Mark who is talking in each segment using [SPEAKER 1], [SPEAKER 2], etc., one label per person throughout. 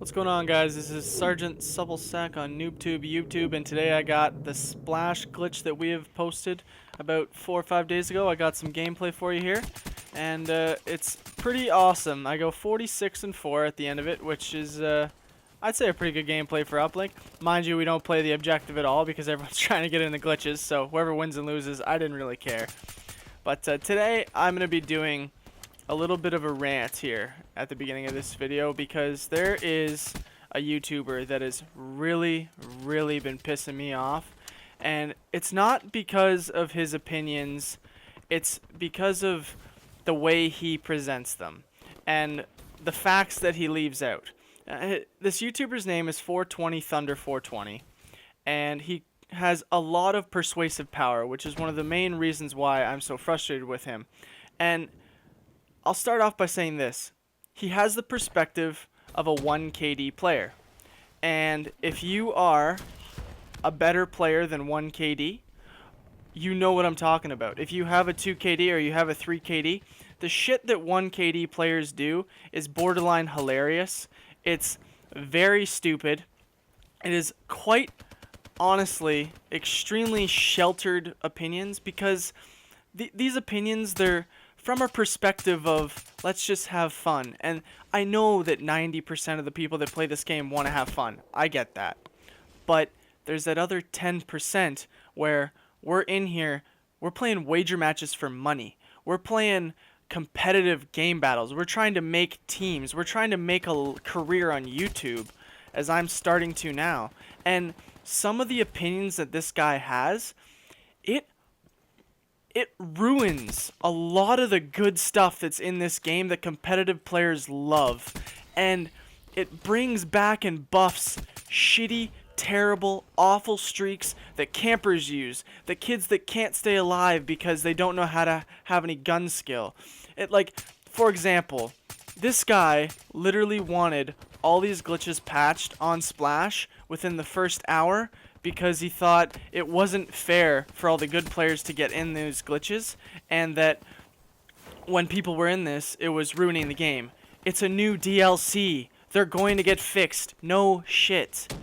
[SPEAKER 1] What's going on, guys? This is Sergeant Supplesack on NoobToobYoobToob, and today I got the splash glitch that we have posted about 4 or 5 days ago. I got some gameplay for you here, and it's pretty awesome. I go 46-4 at the end of it, which is, I'd say, a pretty good gameplay for uplink. Mind you, we don't play the objective at all because everyone's trying to get in the glitches, so whoever wins and loses, I didn't really care. But today, I'm going to be doing a little bit of a rant here at the beginning of this video because there is a YouTuber that has really been pissing me off, and it's not because of his opinions, it's because of the way he presents them and the facts that he leaves out. This YouTuber's name is 420 Thunder 420, and he has a lot of persuasive power, which is one of the main reasons why I'm so frustrated with him. And I'll start off by saying this. He has the perspective of a 1 KD player. And if you are a better player than 1 KD, you know what I'm talking about. If you have a 2 KD or you have a 3 KD, the shit that 1 KD players do is borderline hilarious. It's very stupid. It is quite honestly extremely sheltered opinions because these opinions, they're from a perspective of, let's just have fun. And I know that 90% of the people that play this game want to have fun. I get that. But there's that other 10% where we're in here, we're playing wager matches for money. We're playing competitive game battles. We're trying to make teams. We're trying to make a career on YouTube, as I'm starting to now. And some of the opinions that this guy has, it ruins a lot of the good stuff that's in this game that competitive players love. And it brings back and buffs shitty, terrible, awful streaks that campers use. The kids that can't stay alive because they don't know how to have any gun skill. For example, this guy literally wanted all these glitches patched on Splash within the first hour because he thought it wasn't fair for all the good players to get in those glitches, and that when people were in this, it was ruining the game. It's a new DLC. They're going to get fixed. No shit.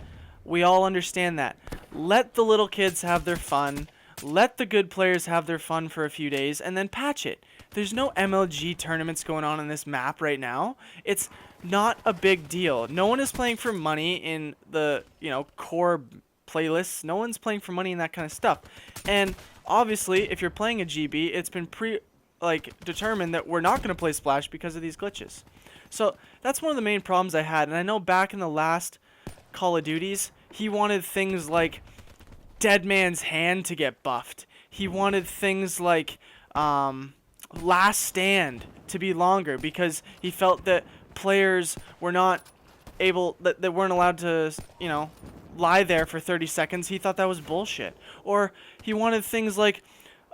[SPEAKER 1] We all understand that. Let the little kids have their fun. Let the good players have their fun for a few days, and then patch it. There's no MLG tournaments going on this map right now. It's not a big deal. No one is playing for money in the, core playlists. No one's playing for money in that kind of stuff. And obviously, if you're playing a GB, it's been determined that we're not going to play Splash because of these glitches. So that's one of the main problems I had. And I know back in the last Call of Duties, he wanted things like Dead Man's Hand to get buffed. He wanted things like Last Stand to be longer because he felt that players were not able, that they weren't allowed to, lie there for 30 seconds. He thought that was bullshit. Or he wanted things like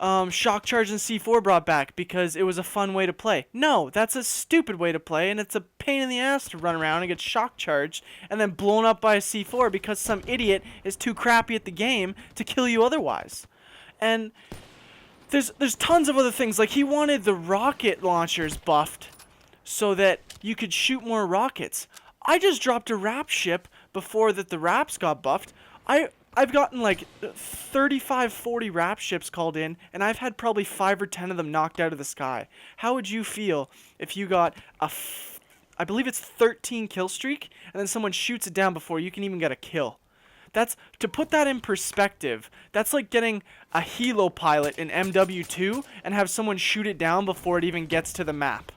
[SPEAKER 1] Shock Charge and C4 brought back because it was a fun way to play. No, that's a stupid way to play, and it's a pain in the ass to run around and get Shock Charged and then blown up by a C4 because some idiot is too crappy at the game to kill you otherwise. And there's tons of other things. Like, he wanted the rocket launchers buffed so that you could shoot more rockets. I just dropped a rap ship before that the raps got buffed. I've gotten like 35, 40 rap ships called in, and I've had probably 5 or 10 of them knocked out of the sky. How would you feel if you got I believe it's 13 kill streak, and then someone shoots it down before you can even get a kill? That's, to put that in perspective, that's like getting a helo pilot in MW2 and have someone shoot it down before it even gets to the map.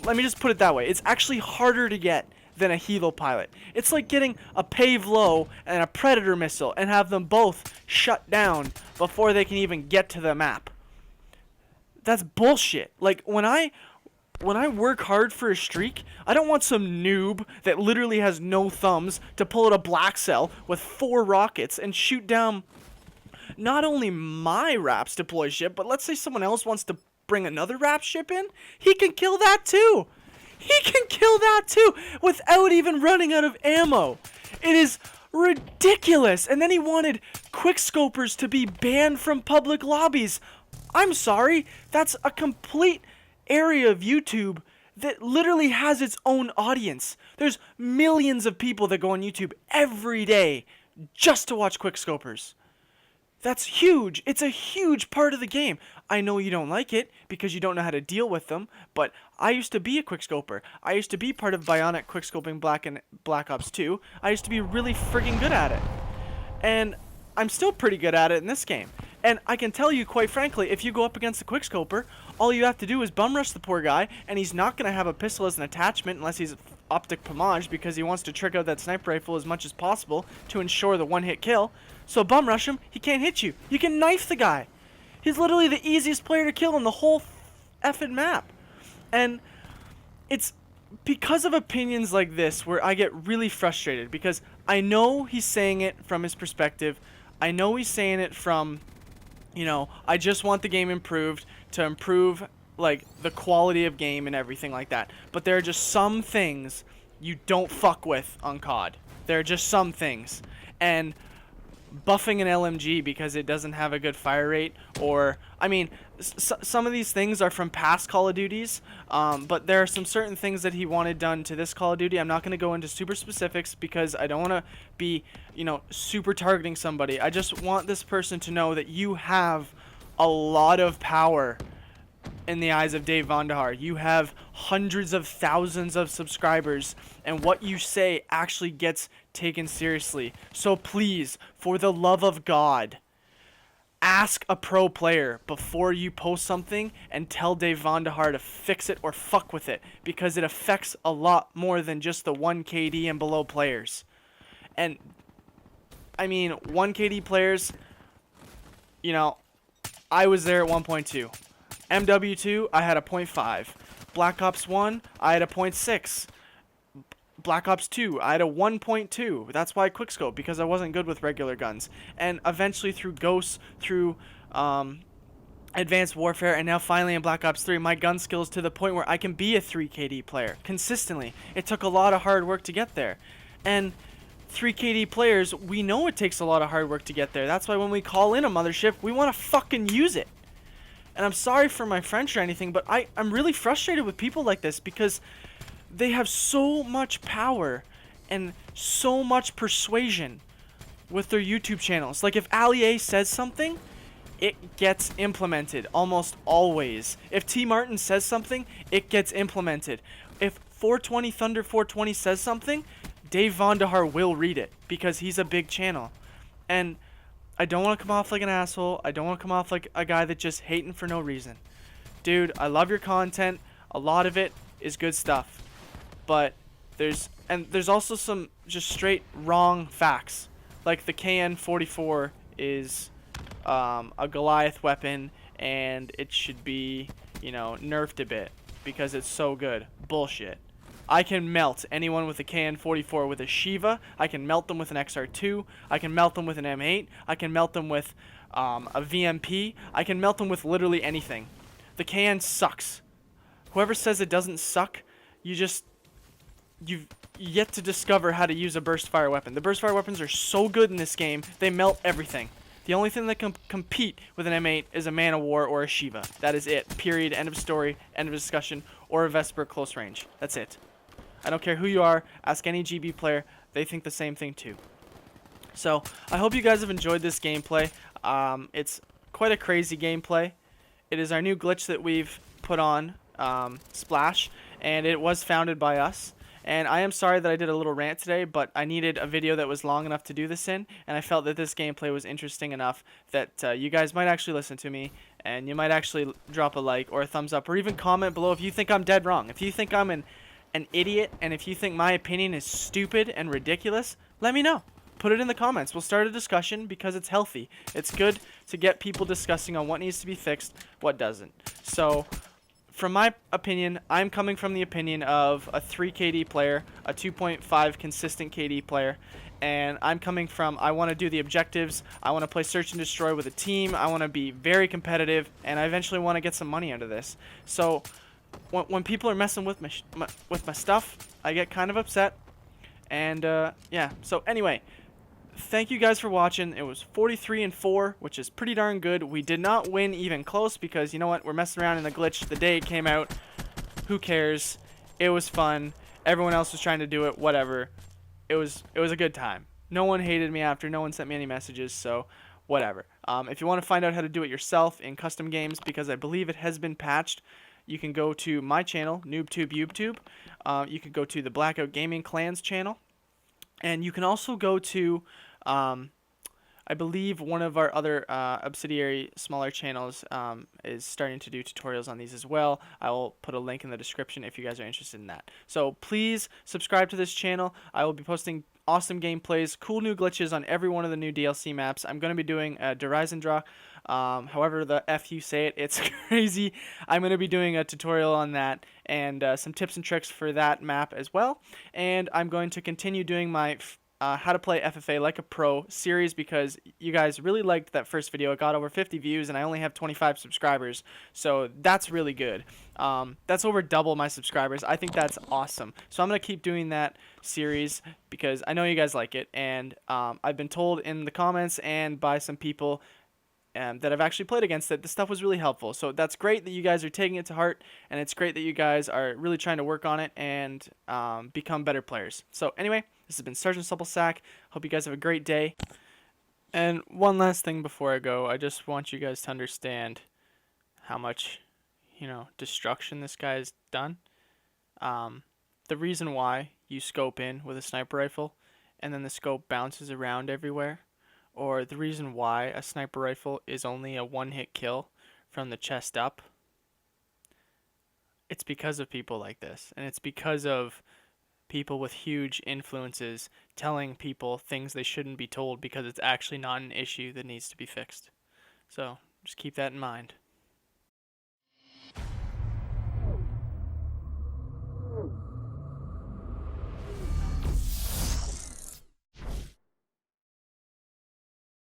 [SPEAKER 1] Let me just put it that way. It's actually harder to get than a helo pilot. It's like getting a pave low and a predator missile and have them both shut down before they can even get to the map. That's bullshit. Like, when I work hard for a streak, I don't want some noob that literally has no thumbs to pull out a black cell with 4 rockets and shoot down not only my Raps deploy ship, but let's say someone else wants to bring another Rap ship in. He can kill that too. He can kill that too without even running out of ammo. It is ridiculous. And then he wanted quickscopers to be banned from public lobbies. I'm sorry, that's a complete area of YouTube that literally has its own audience. There's millions of people that go on YouTube every day just to watch quickscopers. That's huge. It's a huge part of the game. I know you don't like it because you don't know how to deal with them, but I used to be a quickscoper. I used to be part of Bionic Quickscoping Black Ops 2. I used to be really friggin' good at it. And I'm still pretty good at it in this game. And I can tell you, quite frankly, if you go up against a quickscoper, all you have to do is bum rush the poor guy, and he's not going to have a pistol as an attachment unless he's optic pomage because he wants to trick out that sniper rifle as much as possible to ensure the one-hit kill. So bum rush him, he can't hit you. You can knife the guy. He's literally the easiest player to kill in the whole effing map. And it's because of opinions like this where I get really frustrated because I know he's saying it from his perspective. I know he's saying it from, you know, I just want the game improved to improve like the quality of game and everything like that. But there are just some things you don't fuck with on COD. There are just some things. And buffing an LMG because it doesn't have a good fire rate, or I mean some of these things are from past Call of Duties, but there are some certain things that he wanted done to this Call of Duty. I'm not going to go into super specifics because I don't want to be, you know, super targeting somebody. I just want this person to know that you have a lot of power in the eyes of Dave Vonderhaar. You have hundreds of thousands of subscribers, and what you say actually gets taken seriously. So please, for the love of God, ask a pro player before you post something and tell Dave Vonderhaar to fix it or fuck with it, because it affects a lot more than just the 1 KD and below players. And I mean, 1 KD players, you know, I was there at 1.2. MW2, I had a 0.5. Black Ops 1, I had a 0.6. Black Ops 2, I had a 1.2. That's why I quickscope, because I wasn't good with regular guns. And eventually through Ghosts, through Advanced Warfare, and now finally in Black Ops 3, my gun skills to the point where I can be a 3 KD player consistently. It took a lot of hard work to get there. And 3 KD players, we know it takes a lot of hard work to get there. That's why when we call in a mothership, we want to fucking use it. And I'm sorry for my French or anything, but I'm really frustrated with people like this because they have so much power and so much persuasion with their YouTube channels. Like if Allier says something, it gets implemented almost always. If T. Martin says something, it gets implemented. If 420 Thunder 420 says something, Dave Vonderhaar will read it because he's a big channel. And I don't want to come off like an asshole. I don't want to come off like a guy that's just hating for no reason. Dude, I love your content. A lot of it is good stuff. But there's also some just straight wrong facts. Like the KN-44 is a Goliath weapon and it should be, you know, nerfed a bit because it's so good. Bullshit. I can melt anyone with a KN-44 with a Shiva. I can melt them with an XR2. I can melt them with an M8. I can melt them with a VMP. I can melt them with literally anything. The KN sucks. Whoever says it doesn't suck, you've yet to discover how to use a burst fire weapon. The burst fire weapons are so good in this game, they melt everything. The only thing that can compete with an M8 is a Man of War or a Shiva. That is it. Period. End of story. End of discussion. Or a Vesper close range. That's it. I don't care who you are. Ask any GB player. They think the same thing too. So, I hope you guys have enjoyed this gameplay. It's quite a crazy gameplay. It is our new glitch that we've put on, Splash, and it was founded by us. And I am sorry that I did a little rant today, but I needed a video that was long enough to do this in, and I felt that this gameplay was interesting enough that you guys might actually listen to me, and you might actually drop a like or a thumbs up, or even comment below if you think I'm dead wrong. If you think I'm an idiot, and if you think my opinion is stupid and ridiculous, let me know. Put it in the comments. We'll start a discussion because it's healthy. It's good to get people discussing on what needs to be fixed, what doesn't. So, from my opinion, I'm coming from the opinion of a 3 KD player, a 2.5 consistent KD player, and I'm coming from, I want to do the objectives, I want to play Search and Destroy with a team, I want to be very competitive, and I eventually want to get some money out of this. So, when people are messing with my stuff, I get kind of upset. And yeah, so anyway, thank you guys for watching. It was 43-4, which is pretty darn good. We did not win even close because, you know what, we're messing around in the glitch the day it came out. Who cares? It was fun. Everyone else was trying to do it. Whatever. It was a good time. No one hated me after. No one sent me any messages. So whatever. If you want to find out how to do it yourself in custom games, because I believe it has been patched, you can go to my channel, NoobToobYoobToob. You can go to the Blackout Gaming Clans channel, and you can also go to I believe one of our other subsidiary smaller channels is starting to do tutorials on these as well. I will put a link in the description if you guys are interested in that. So please subscribe to this channel. I will be posting awesome gameplays, cool new glitches on every one of the new DLC maps. I'm going to be doing a Horizon Draw. However the F you say it, it's crazy. I'm going to be doing a tutorial on that and some tips and tricks for that map as well. And I'm going to continue doing my how to play FFA like a pro series, because you guys really liked that first video. It got over 50 views and I only have 25 subscribers, so that's really good. That's over double my subscribers. I think that's awesome. So I'm gonna keep doing that series because I know you guys like it, and I've been told in the comments and by some people that I've actually played against that this stuff was really helpful. So that's great that you guys are taking it to heart, and it's great that you guys are really trying to work on it and become better players. So anyway, this has been Sergeant Supplesack. Hope you guys have a great day. And one last thing before I go, I just want you guys to understand how much, destruction this guy has done. The reason why you scope in with a sniper rifle and then the scope bounces around everywhere, or the reason why a sniper rifle is only a one-hit kill from the chest up, it's because of people like this, and it's because of people with huge influences telling people things they shouldn't be told because it's actually not an issue that needs to be fixed. So just keep that in mind.